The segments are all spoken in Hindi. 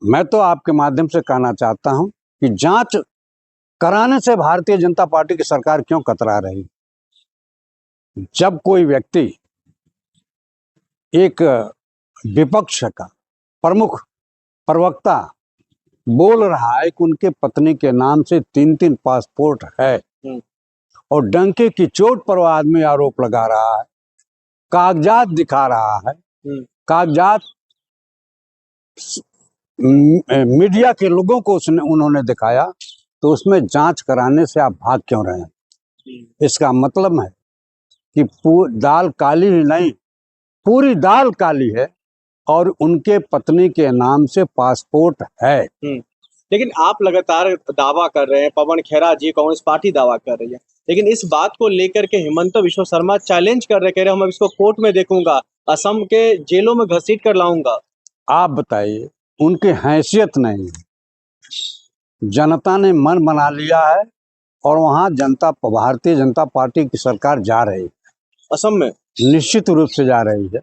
मैं तो आपके माध्यम से कहना चाहता हूं कि जांच कराने से भारतीय जनता पार्टी की सरकार क्यों कतरा रही। जब कोई व्यक्ति एक विपक्ष का प्रमुख प्रवक्ता बोल रहा है कि उनके पत्नी के नाम से 3-3 पासपोर्ट है और डंके की चोट पर वो आदमी आरोप लगा रहा है, कागजात दिखा रहा है, कागजात मीडिया के लोगों को उन्होंने दिखाया, तो उसमें जांच कराने से आप भाग क्यों रहे हैं? इसका मतलब है कि दाल काली नहीं, पूरी दाल काली है और उनके पत्नी के नाम से पासपोर्ट है। लेकिन आप लगातार दावा कर रहे हैं, पवन खेरा जी कांग्रेस पार्टी दावा कर रही है, लेकिन इस बात को लेकर के हिमंत बिश्व शर्मा चैलेंज कर रहे, कह रहे हम इसको कोर्ट में देखूंगा, असम के जेलों में घसीट कर लाऊंगा। आप बताइए, उनकी हैसियत नहीं है। जनता ने मन बना लिया है और वहां भारतीय जनता पार्टी की सरकार जा रही है, असम में निश्चित रूप से जा रही है।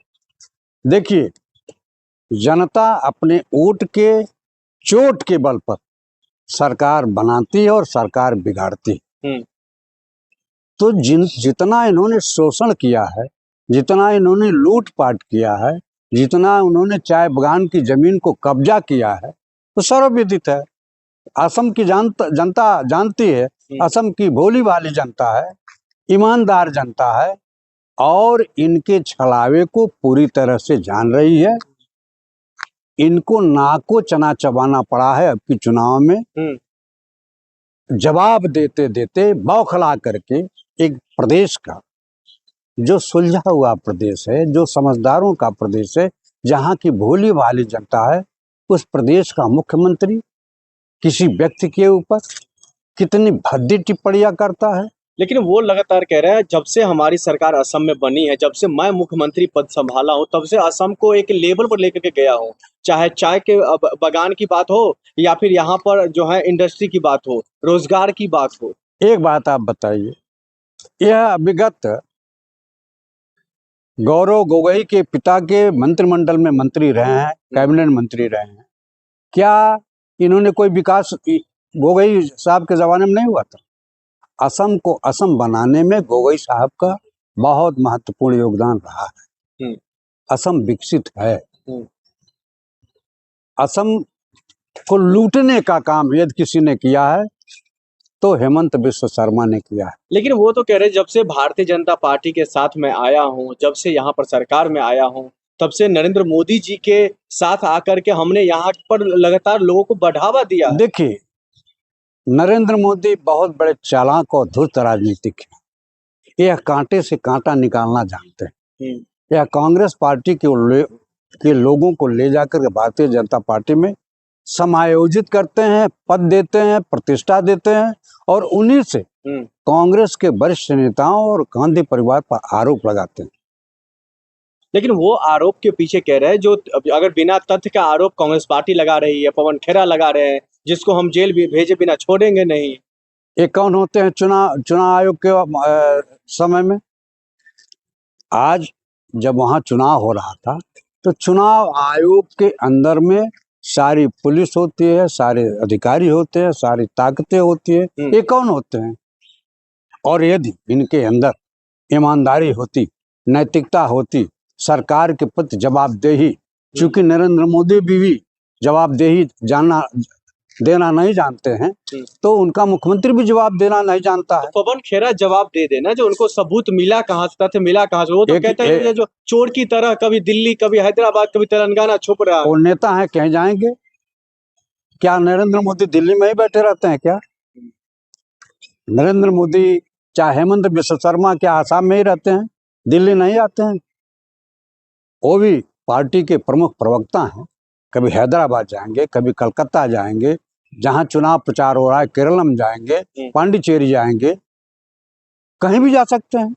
देखिए, जनता अपने वोट के चोट के बल पर सरकार बनाती है और सरकार बिगाड़ती है। तो जितना इन्होंने शोषण किया है, जितना इन्होंने लूटपाट किया है, जितना उन्होंने चाय बगान की जमीन को कब्जा किया है, तो सर्वविदित है। असम की जनता जानती है, असम की भोली भाली जनता है, ईमानदार जनता है और इनके छलावे को पूरी तरह से जान रही है। इनको नाको चना चबाना पड़ा है अब की चुनाव में। जवाब देते देते बौखला करके एक प्रदेश का, जो सुलझा हुआ प्रदेश है, जो समझदारों का प्रदेश है, जहाँ की भोली भाली जनता है, उस प्रदेश का मुख्यमंत्री किसी व्यक्ति के ऊपर कितनी भद्दी टिप्पणियां करता है। लेकिन वो लगातार कह रहा है, जब से हमारी सरकार असम में बनी है, जब से मैं मुख्यमंत्री पद संभाला हूं, तब से असम को एक लेवल पर लेकर के गया हूं, चाहे चाय के बागान की बात हो या फिर यहाँ पर जो है इंडस्ट्री की बात हो, रोजगार की बात हो। एक बात आप बताइए, यह विगत गौरव गोगोई के पिता के मंत्रिमंडल में मंत्री रहे हैं, कैबिनेट मंत्री रहे हैं, क्या इन्होंने कोई विकास गोगोई साहब के जमाने में नहीं हुआ था? असम को असम बनाने में गोगोई साहब का बहुत महत्वपूर्ण योगदान रहा है। असम विकसित है। असम को लूटने का काम यदि किसी ने किया है तो हेमंत बिश्व शर्मा ने किया है। लेकिन वो तो कह रहे, जब से भारतीय जनता पार्टी के साथ में आया हूं, जब से यहाँ पर सरकार में आया हूं, तब से नरेंद्र मोदी जी के साथ आकर के हमने यहाँ पर लगातार लोगों को बढ़ावा दिया। देखिए, नरेंद्र मोदी बहुत बड़े चालाक और धूर्त राजनीतिक है। यह कांटे से कांटा निकालना जानते हैं। यह कांग्रेस पार्टी के लोगों को ले जाकर भारतीय जनता पार्टी में समायोजित करते हैं, पद देते हैं, प्रतिष्ठा देते हैं और उन्हीं से कांग्रेस के वरिष्ठ नेताओं और गांधी परिवार पर आरोप लगाते हैं। लेकिन वो आरोप के पीछे कह रहे हैं, जो अगर बिना तथ्य का आरोप कांग्रेस पार्टी लगा रही है, पवन खेरा लगा रहे हैं, जिसको हम जेल भी भेजे बिना छोड़ेंगे नहीं। ये कौन होते हैं चुनाव आयोग के समय में? आज जब वहां चुनाव हो रहा था तो चुनाव आयोग के अंदर में सारी पुलिस होती है, सारे अधिकारी होते हैं, सारी ताकतें होती है। ये कौन होते हैं? और यदि इनके अंदर ईमानदारी होती, नैतिकता होती, सरकार के प्रति जवाबदेही, चूंकि नरेंद्र मोदी भी जवाबदेही देना नहीं जानते हैं, तो उनका मुख्यमंत्री भी जवाब देना नहीं जानता है। तो पवन खेरा जवाब दे देना, जो उनको सबूत मिला कहाँ से, तथ्य मिला कहाँ से। वो तो कहता है जो चोर की तरह कभी दिल्ली, कभी हैदराबाद, कभी तेलंगाना छुप रहा है। वो नेता है, कहीं जाएंगे क्या? नरेंद्र मोदी दिल्ली में ही बैठे रहते हैं क्या? नरेंद्र मोदी चाहे हेमंत बिश्व शर्मा क्या आसाम में ही रहते हैं, दिल्ली नहीं आते हैं? वो भी पार्टी के प्रमुख प्रवक्ता हैं, कभी हैदराबाद जाएंगे, कभी कलकत्ता जाएंगे, जहां चुनाव प्रचार हो रहा है केरलम जाएंगे, पांडिचेरी जाएंगे, कहीं भी जा सकते हैं,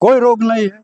कोई रोक नहीं है।